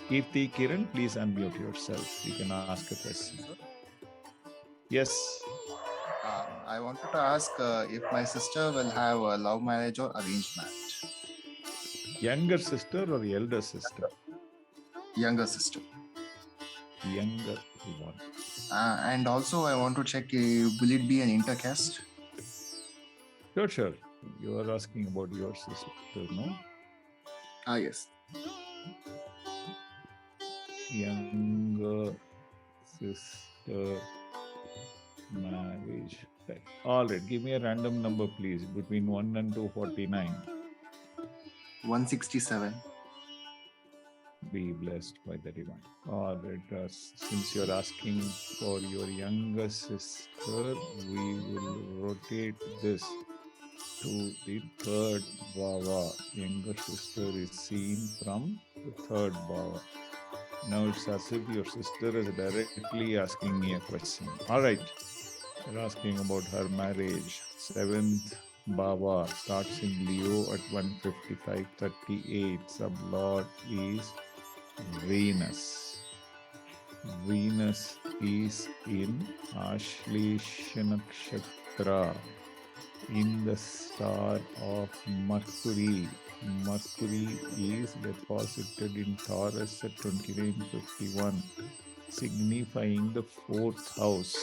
Kirti, Kiran, please unmute yourself. You can ask a question. Yes. I wanted to ask if my sister will have a love marriage or arranged marriage. Younger sister or elder sister? Younger sister. Younger one. And also, I want to check will it be an intercaste? Sure. You are asking about your sister, no? Yes. Younger sister marriage. Right. All right. Give me a random number, please, between 1 and 249. 167. Be blessed by the divine. All right. Since you're asking for your younger sister, we will rotate this to the third bhava. Younger sister is seen from the third bhava. Now it's as if your sister is directly asking me a question. All right. You're asking about her marriage. Seventh bhava starts in Leo at 155:38. Sublord is Venus. Venus is in Ashlesha Nakshatra, in the star of Mercury. Mercury is deposited in Taurus at 29:51, signifying the fourth house,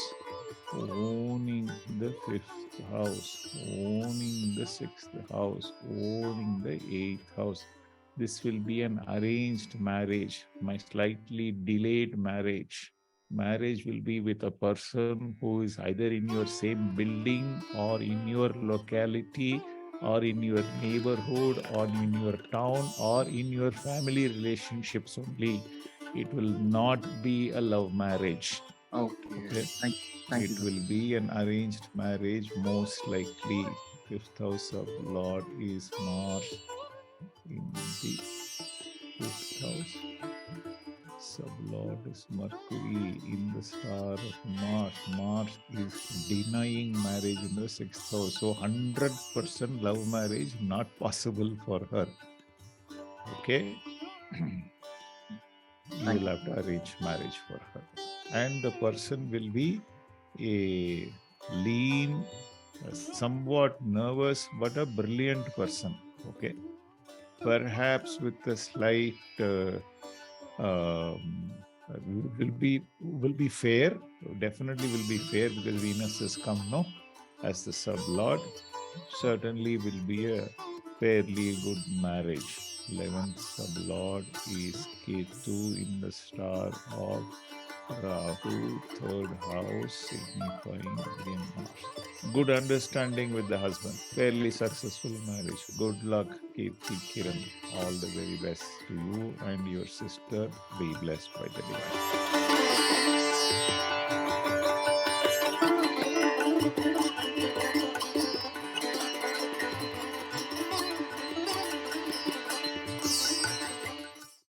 owning the fifth house, owning the sixth house, owning the eighth house. This will be an arranged marriage, my slightly delayed marriage. Marriage will be with a person who is either in your same building or in your locality or in your neighborhood or in your town or in your family relationships only. It will not be a love marriage. Okay. Thank it you. will be an arranged marriage, most likely. Fifth house of Lord is Mars in the fifth house. Sublord is Mercury in the star of Mars. Mars is denying marriage in the sixth house. So 100% love marriage not possible for her. Okay? You will have to arrange marriage for her. And the person will be a lean, somewhat nervous, but a brilliant person. Okay? Perhaps with a slight will be fair. Definitely will be fair because Venus has come now as the sublord. Certainly will be a fairly good marriage. 11th sublord is Ketu in the star of Rahu, third house, signifying Mars. Good understanding with the husband. Fairly successful marriage. Good luck, Kirti, Kiran. All the very best to you and your sister. Be blessed by the divine.